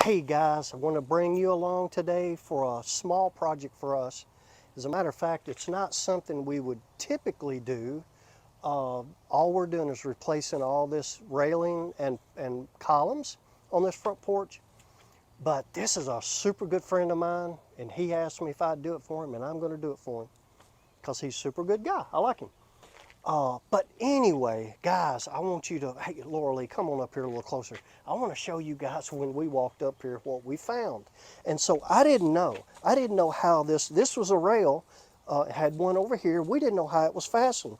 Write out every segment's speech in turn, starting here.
Hey guys, I want to bring you along today for a small project for us. As a matter of fact, it's not something we would typically do. All we're doing is replacing all this railing and columns on this front porch. But this is a super good friend of mine, and he asked me if I'd do it for him, and I'm going to do it for him because he's a super good guy. I like him. But anyway, guys, I want you to, hey, Laura Lee, come on up here a little closer. I want to show you guys when we walked up here what we found. And so I didn't know how this was a rail, had one over here. We didn't know how it was fastened.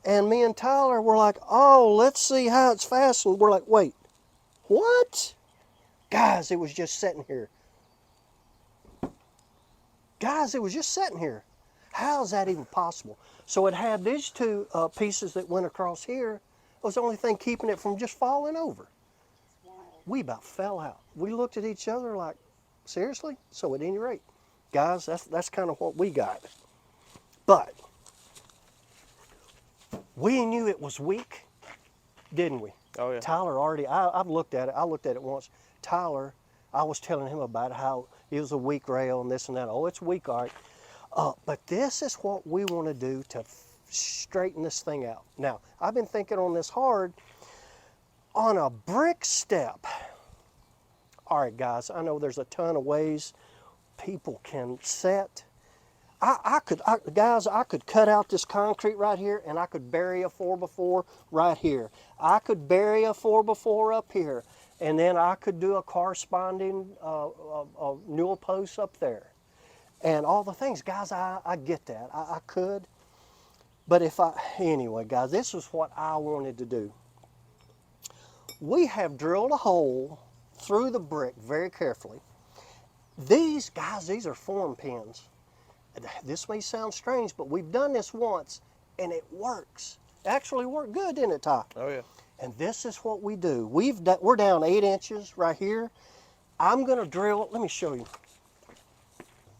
And me and Tyler were like, oh, let's see how it's fastened. We're like, wait, what? Guys, it was just sitting here. Guys, it was just sitting here. How is that even possible? So it had these two pieces that went across here. It was the only thing keeping it from just falling over. We about fell out. We looked at each other like, seriously? So at any rate, guys, that's kind of what we got. But we knew it was weak, didn't we? Oh yeah. Tyler already, I've looked at it. I looked at it once. Tyler, I was telling him about how it was a weak rail and this and that. Oh, it's weak, all right. But this is what we want to do to straighten this thing out. Now, I've been thinking on this hard. On a brick step, all right, guys, I know there's a ton of ways people can set. Guys, I could cut out this concrete right here, and I could bury a 4x4 right here. I could bury a 4x4 up here, and then I could do a corresponding newel post up there. And all the things, guys, I get that. I could. But anyway, guys, this is what I wanted to do. We have drilled a hole through the brick very carefully. These, guys, these are form pins. This may sound strange, but we've done this once, and it works. It actually worked good, didn't it, Ty? Oh yeah. And this is what we do. We're down 8 inches right here. I'm going to drill, let me show you.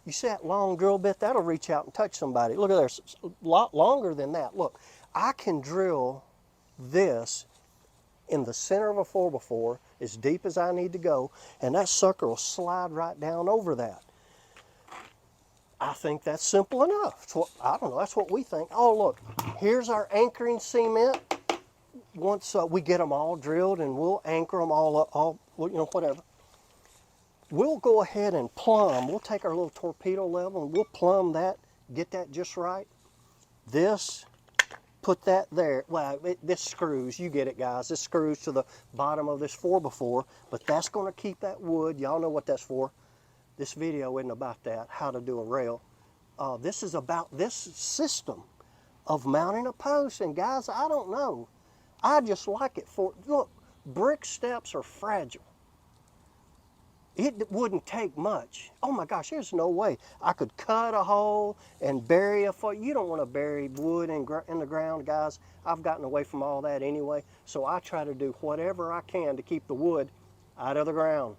You see that long drill bit? That'll reach out and touch somebody. Look at there, it's a lot longer than that. Look, I can drill this in the center of a 4x4 as deep as I need to go, and that sucker will slide right down over that. I think that's simple enough. I don't know, that's what we think. Oh, look, here's our anchoring cement. Once we get them all drilled, and we'll anchor them all up, you know, whatever. We'll go ahead and plumb. We'll take our little torpedo level and we'll plumb that, get that just right. This, put that there. Well, this screws, you get it, guys. This screws to the bottom of this 4x4, but that's going to keep that wood. Y'all know what that's for. This video isn't about that, how to do a rail. This is about this system of mounting a post. And guys, I don't know. I just like it for, look, brick steps are fragile. It wouldn't take much. Oh my gosh, there's no way. I could cut a hole and bury a foot. You don't want to bury wood in the ground, guys. I've gotten away from all that anyway. So I try to do whatever I can to keep the wood out of the ground.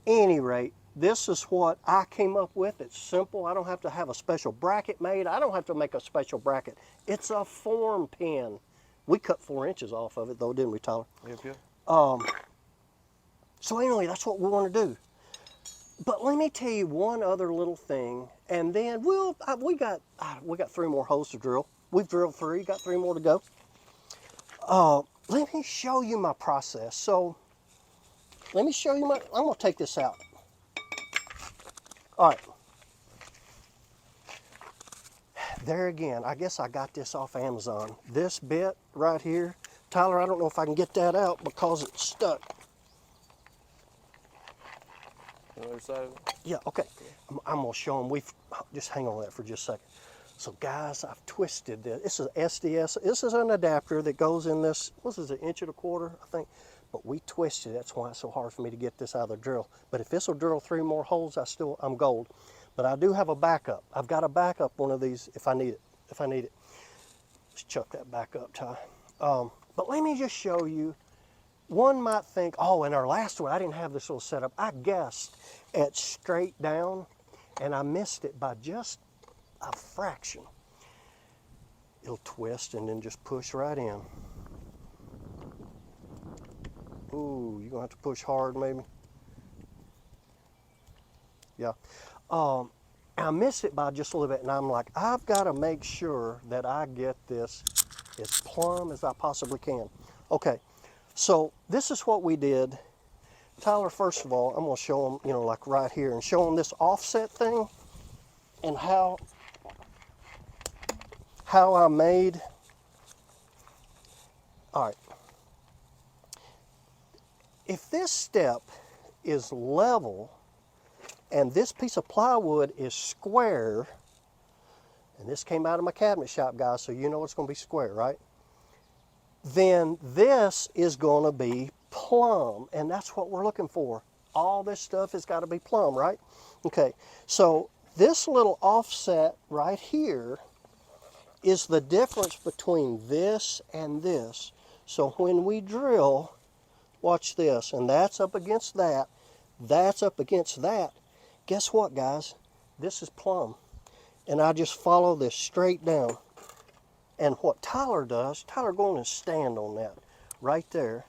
Any rate, this is what I came up with. It's simple. I don't have to have a special bracket made. I don't have to make a special bracket. It's a form pin. We cut 4 inches off of it though, didn't we, Tyler? Yep. So anyway, that's what we want to do. But let me tell you one other little thing, and then we got 3 more holes to drill. We've drilled 3, got 3 more to go. Let me show you my process. So let me show you I'm gonna take this out. All right. There again, I guess I got this off Amazon. This bit right here, Tyler, I don't know if I can get that out because it's stuck. The other side of it? Yeah, okay. I'm gonna show them. Just hang on to that for just a second. So guys, I've twisted this. This is SDS. This is an adapter that goes in this, what is it, 1 1/4 inch, I think. But we twisted it. That's why it's so hard for me to get this out of the drill. But if this will drill 3 more holes, I'm gold. But I do have a backup. I've got a backup one of these if I need it. Let's chuck that back up, Ty. But let me just show you. One might think, oh, in our last one, I didn't have this little setup. I guessed at straight down, and I missed it by just a fraction. It'll twist and then just push right in. Ooh, you're gonna have to push hard maybe. Yeah. I miss it by just a little bit, and I'm like, I've got to make sure that I get this as plumb as I possibly can. Okay, so this is what we did. Tyler, first of all, I'm going to show them, you know, like right here, and show them this offset thing and how I made. All right. If this step is level and this piece of plywood is square, and this came out of my cabinet shop, guys, so you know it's going to be square, right? Then this is going to be plumb, and that's what we're looking for. All this stuff has got to be plumb, right? Okay, so this little offset right here is the difference between this and this. So when we drill, watch this, and that's up against that, that's up against that. Guess what, guys? This is plumb. And I just follow this straight down. And what Tyler does, Tyler going to stand on that right there.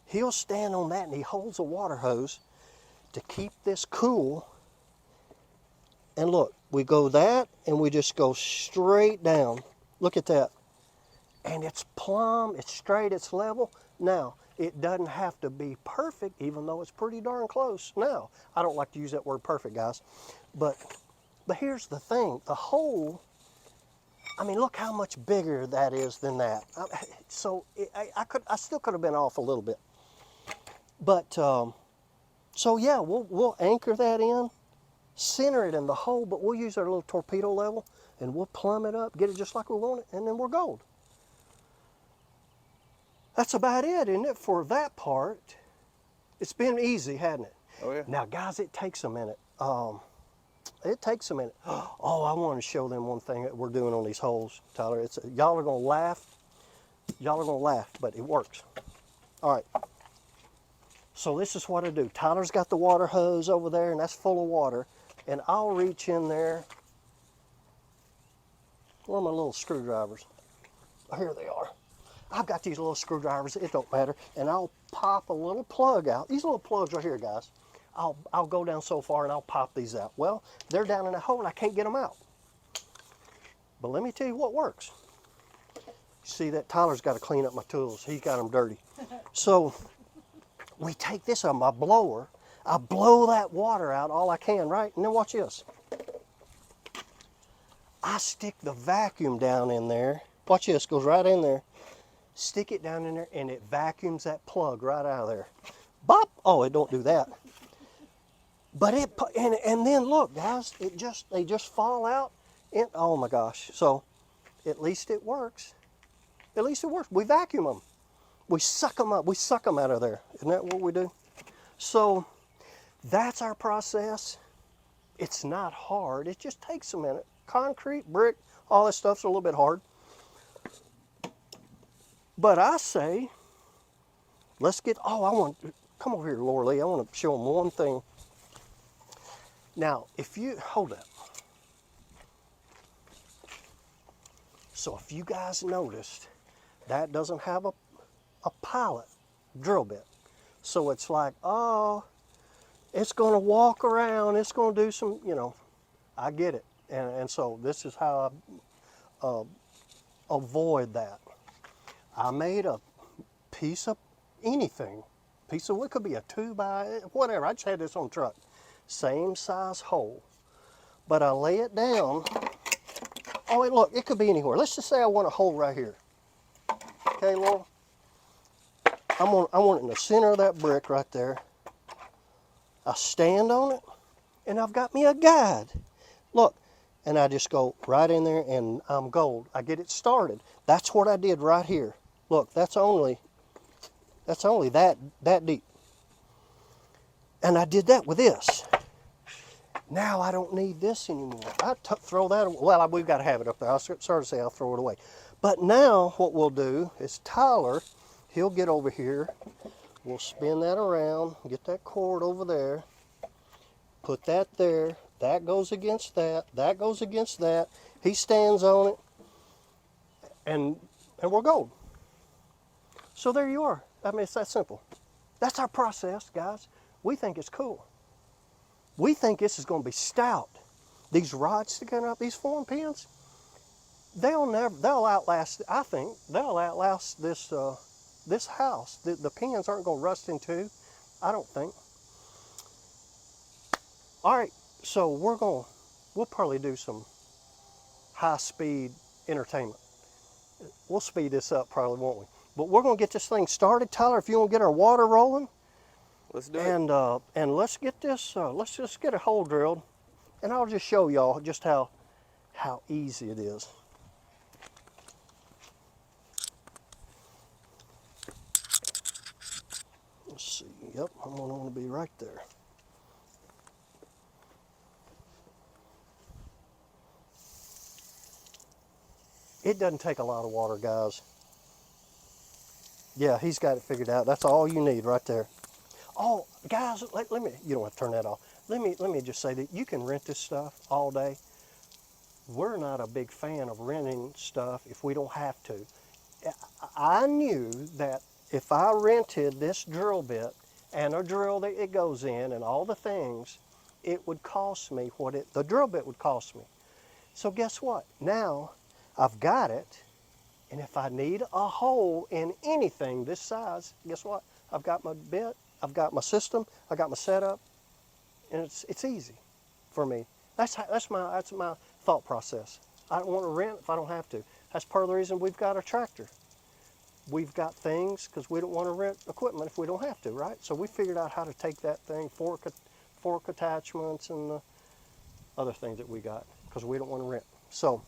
He'll stand on that and he holds a water hose to keep this cool. And look, we go that and we just go straight down. Look at that. And it's plumb, it's straight, it's level. Now, it doesn't have to be perfect, even though it's pretty darn close. Now, I don't like to use that word perfect, guys. But here's the thing, the hole, I mean, look how much bigger that is than that. So I still could have been off a little bit. But, so yeah, we'll anchor that in, center it in the hole, but we'll use our little torpedo level, and we'll plumb it up, get it just like we want it, and then we're gold. That's about it, isn't it, for that part? It's been easy, hasn't it? Oh, yeah. Now, guys, it takes a minute. It takes a minute. Oh, I want to show them one thing that we're doing on these holes, Tyler. Y'all are going to laugh. Y'all are going to laugh, but it works. All right. So this is what I do. Tyler's got the water hose over there, and that's full of water. And I'll reach in there. Where are my little screwdrivers? Oh, here they are. I've got these little screwdrivers. It don't matter. And I'll pop a little plug out. These little plugs right here, guys. I'll go down so far and I'll pop these out. Well, they're down in a hole and I can't get them out. But let me tell you what works. See that Tyler's got to clean up my tools. He's got them dirty. So we take this on my blower. I blow that water out all I can, right? And then watch this. I stick the vacuum down in there. Watch this, goes right in there. Stick it down in there and it vacuums that plug right out of there. Bop! Oh, it don't do that. But and then look, guys, they just fall out. And oh my gosh! So at least it works. At least it works. We vacuum them. We suck them up. We suck them out of there. Isn't that what we do? So that's our process. It's not hard. It just takes a minute. Concrete, brick, all this stuff's a little bit hard. But I say, let's get. Oh, come over here, Laura Lee. I want to show them one thing. Now, if you, hold up. So if you guys noticed, that doesn't have a pilot drill bit. So it's like, oh, it's going to walk around. It's going to do some, you know, I get it. And so this is how I avoid that. I made a piece of anything. Piece of, it could be a 2x, whatever. I just had this on the truck. Same size hole, but I lay it down. Oh, wait, look, it could be anywhere. Let's just say I want a hole right here. Okay, Laura? I want it in the center of that brick right there. I stand on it, and I've got me a guide. Look, and I just go right in there, and I'm gold. I get it started. That's what I did right here. Look, that's only that deep. And I did that with this. Now I don't need this anymore. I throw that away. Well, we've got to have it up there. I was sorry to say I'll throw it away. But now what we'll do is Tyler, he'll get over here. We'll spin that around, get that cord over there, put that there. That goes against that. That goes against that. He stands on it, and we're gold. So there you are. I mean, it's that simple. That's our process, guys. We think it's cool. We think this is going to be stout. These rods sticking up, these form pins, they'll outlast, I think, they'll outlast this, this house. The pins aren't going to rust in two, I don't think. All right, so we'll probably do some high-speed entertainment. We'll speed this up probably, won't we? But we're going to get this thing started. Tyler, if you want to get our water rolling. Let's do it. And let's get this, let's just get a hole drilled. And I'll just show y'all just how easy it is. Let's see, yep, I'm gonna want to be right there. It doesn't take a lot of water, guys. Yeah, he's got it figured out. That's all you need right there. Oh, guys, let me, you don't have to turn that off. Let me just say that you can rent this stuff all day. We're not a big fan of renting stuff if we don't have to. I knew that if I rented this drill bit and a drill that it goes in and all the things, it would cost me what the drill bit would cost me. So guess what? Now I've got it, and if I need a hole in anything this size, guess what? I've got my bit, I've got my system, I got my setup, and it's easy for me. That's my thought process. I don't want to rent if I don't have to. That's part of the reason we've got a tractor. We've got things because we don't want to rent equipment if we don't have to, right? So we figured out how to take that thing, fork attachments and the other things that we got because we don't want to rent. So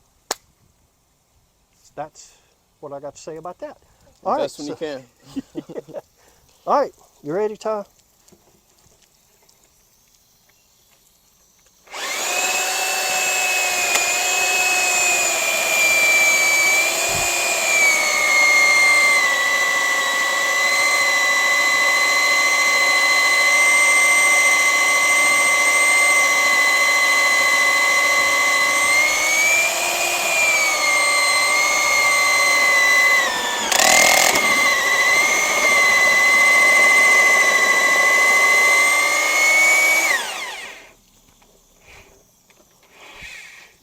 that's what I got to say about that. All right, Best when you can. All right, you ready, Ty?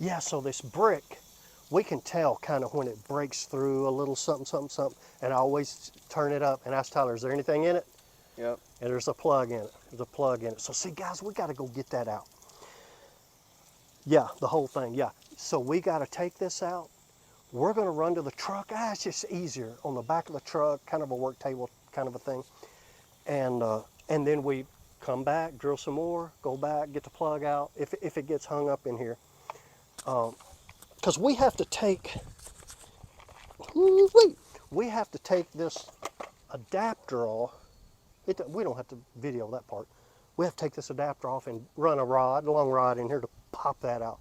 Yeah, so this brick, we can tell kind of when it breaks through a little something, something, something, and I always turn it up and ask Tyler, is there anything in it? Yep. And there's a plug in it. There's a plug in it. So see, guys, we got to go get that out. Yeah, the whole thing, yeah. So we got to take this out. We're going to run to the truck. It's just easier on the back of the truck, kind of a work table kind of a thing. And then we come back, drill some more, go back, get the plug out if it gets hung up in here. Because we have to take this adapter off. We don't have to video that part. We have to take this adapter off and run a long rod in here to pop that out.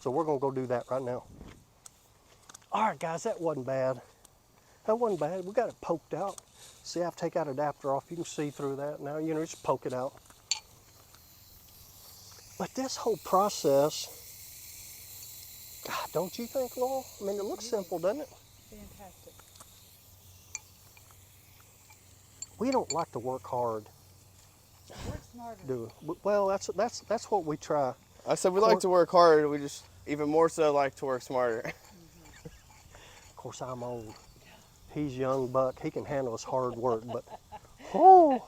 So we're going to go do that right now. All right, guys, that wasn't bad. That wasn't bad. We got it poked out. See, I have to take that adapter off. You can see through that now. You know, just poke it out. But this whole process, God, don't you think, Laurel? I mean, it looks simple, doesn't it? Fantastic. We don't like to work hard, Work smarter. do we? Well, that's what we try. I said we like to work hard. We just even more so like to work smarter. Of course, I'm old. He's young buck. He can handle his hard work, but oh.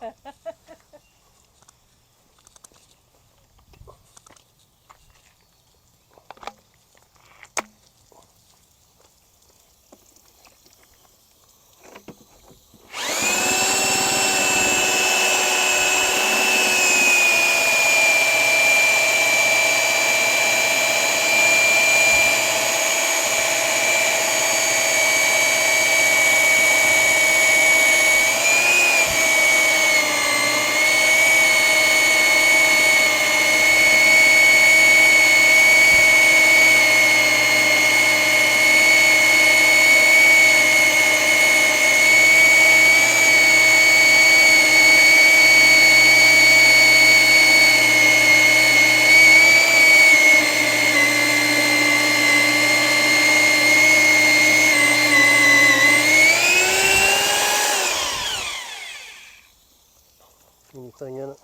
Anything in it?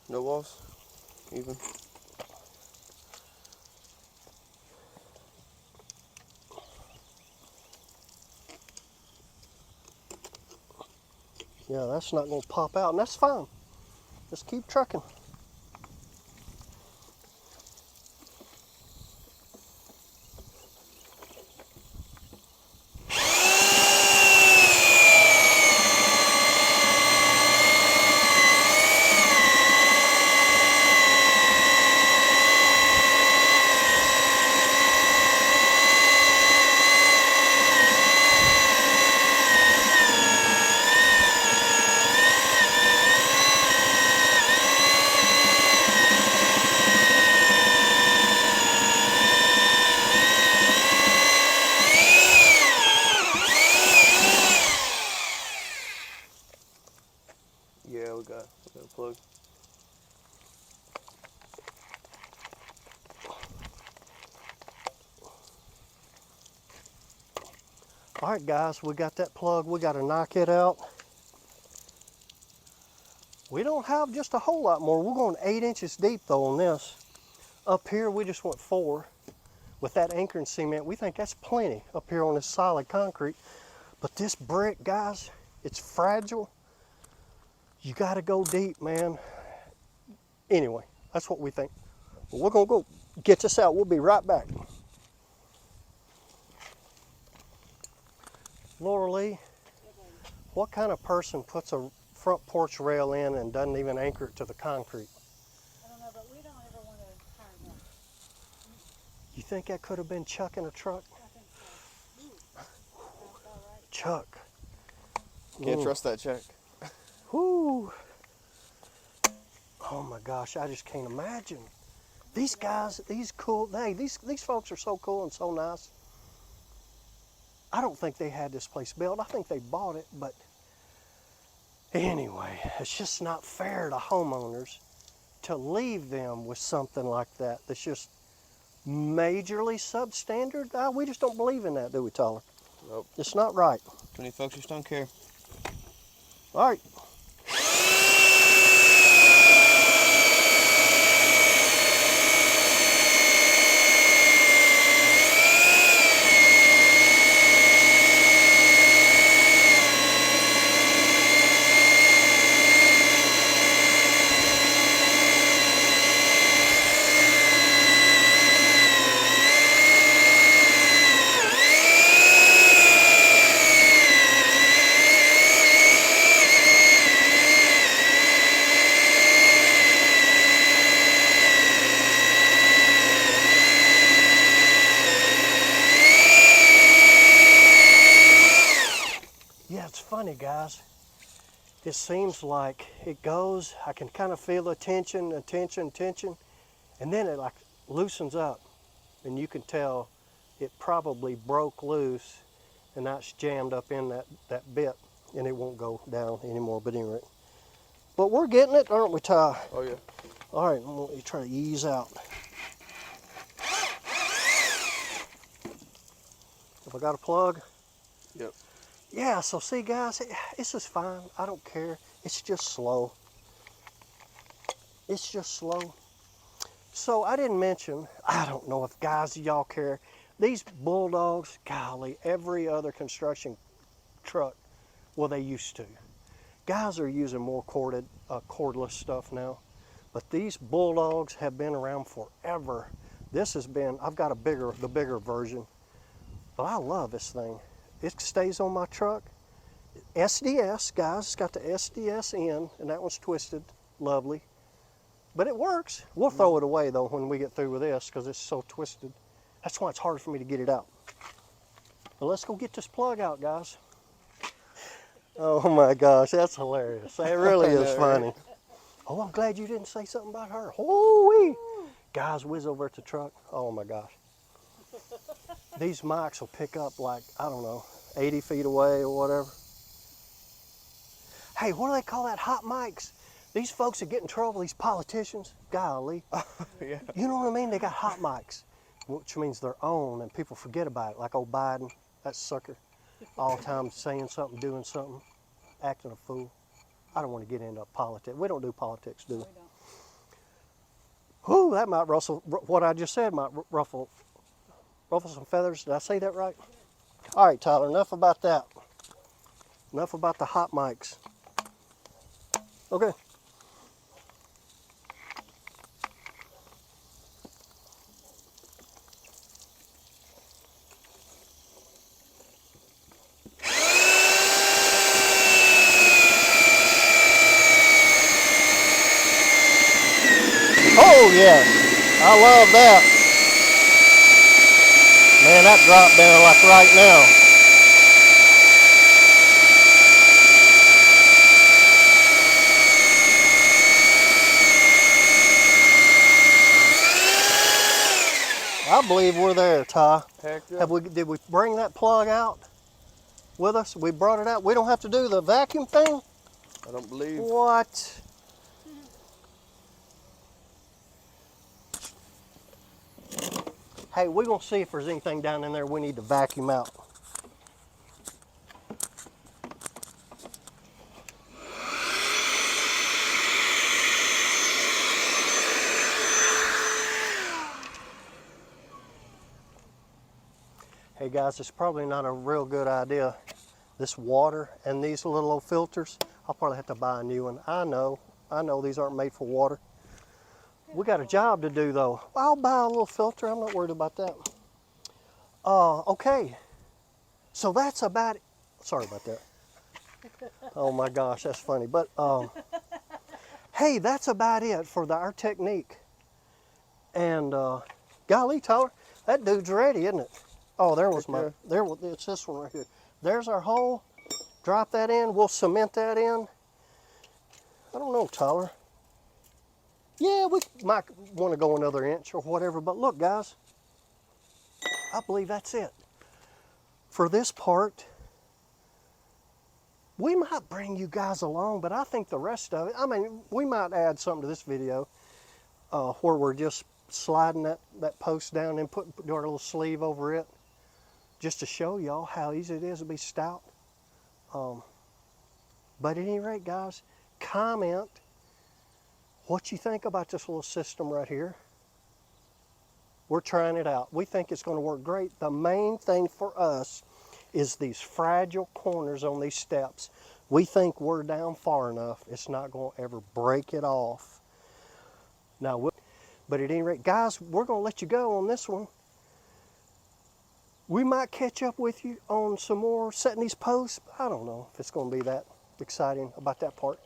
No walls. even. Yeah, that's not going to pop out, and that's fine. Just keep trucking. Yeah, we got a plug. All right, guys, we got that plug. We got to knock it out. We don't have just a whole lot more. We're going 8 inches deep, though, on this. Up here, we just went 4. With that anchoring cement, we think that's plenty up here on this solid concrete. But this brick, guys, it's fragile. You got to go deep, man. Anyway, that's what we think. But we're going to go get this out. We'll be right back. Laura Lee, what kind of person puts a front porch rail in and doesn't even anchor it to the concrete? I don't know, but we don't ever want to hire them. You think that could have been Chuck in a truck? I think so. Ooh, sounds about right. Chuck. Can't trust that check. Whoo. Oh my gosh, I just can't imagine. These guys, these folks are so cool and so nice. I don't think they had this place built. I think they bought it, but anyway, it's just not fair to homeowners to leave them with something like that that's just majorly substandard. We just don't believe in that, do we, Tyler? Nope. It's not right. Too many folks just don't care. All right. Yeah, it's funny, guys. It seems like it goes, I can kind of feel the tension, and then it like loosens up. And you can tell it probably broke loose and now it's jammed up in that bit and it won't go down anymore, but anyway. But we're getting it, aren't we, Ty? Oh yeah. All right, I'm gonna try to ease out. Have I got a plug? Yep. Yeah, so see guys, this is fine. I don't care. It's just slow. It's just slow. So I didn't mention, I don't know if guys, y'all care. These bulldogs, golly, every other construction truck, well, they used to. Guys are using more cordless stuff now. But these bulldogs have been around forever. This has been, I've got the bigger version. But I love this thing. It stays on my truck. SDS, guys, it's got the SDS in, and that one's twisted, lovely. But it works. We'll throw it away though when we get through with this because it's so twisted. That's why it's hard for me to get it out. But let's go get this plug out, guys. Oh my gosh, that's hilarious. It really is funny. Oh, I'm glad you didn't say something about her. Holy! Guys, whiz over at the truck. Oh my gosh. These mics will pick up like, I don't know, 80 feet away or whatever. Hey, what do they call that? Hot mics. These folks that get in trouble, these politicians, golly. Yeah. You know what I mean? They got hot mics, which means they're on and people forget about it. Like old Biden, that sucker, all the time saying something, doing something, acting a fool. I don't want to get into politics. We don't do politics, do we? We don't. Whew, that might rustle, what I just said might ruffle some feathers. Did I say that right? All right, Tyler, enough about that. Enough about the hot mics. Okay. Oh, yes. I love that. Man, that dropped down like right now. I believe we're there, Ty. Heck yeah. Did we bring that plug out with us? We brought it out. We don't have to do the vacuum thing? I don't believe. What? Hey, we're going to see if there's anything down in there we need to vacuum out. Hey guys, it's probably not a real good idea. This water and these little old filters, I'll probably have to buy a new one. I know these aren't made for water. We got a job to do though. I'll buy a little filter, I'm not worried about that. Okay, so that's about it. Sorry about that. Oh my gosh, that's funny. But hey, that's about it for our technique. And golly, Tyler, that dude's ready, isn't it? Oh, it's this one right here. There's our hole. Drop that in. We'll cement that in. I don't know, Tyler. Yeah, we might want to go another inch or whatever. But look, guys, I believe that's it. For this part, we might bring you guys along, but I think the rest of it, I mean, we might add something to this video where we're just sliding that post down and do our little sleeve over it, just to show y'all how easy it is to be stout. But at any rate, guys, comment what you think about this little system right here. We're trying it out. We think it's going to work great. The main thing for us is these fragile corners on these steps. We think we're down far enough, it's not going to ever break it off. Now, but at any rate, guys, we're going to let you go on this one. We might catch up with you on some more setting these posts. I don't know if it's going to be that exciting about that part.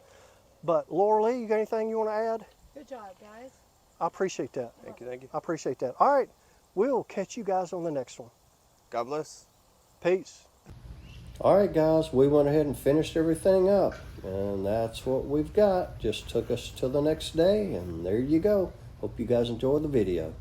But Laura Lee, you got anything you want to add? Good job, guys. I appreciate that. Thank you, thank you. I appreciate that. All right, we'll catch you guys on the next one. God bless. Peace. All right, guys, we went ahead and finished everything up. And that's what we've got. Just took us to the next day, and there you go. Hope you guys enjoyed the video.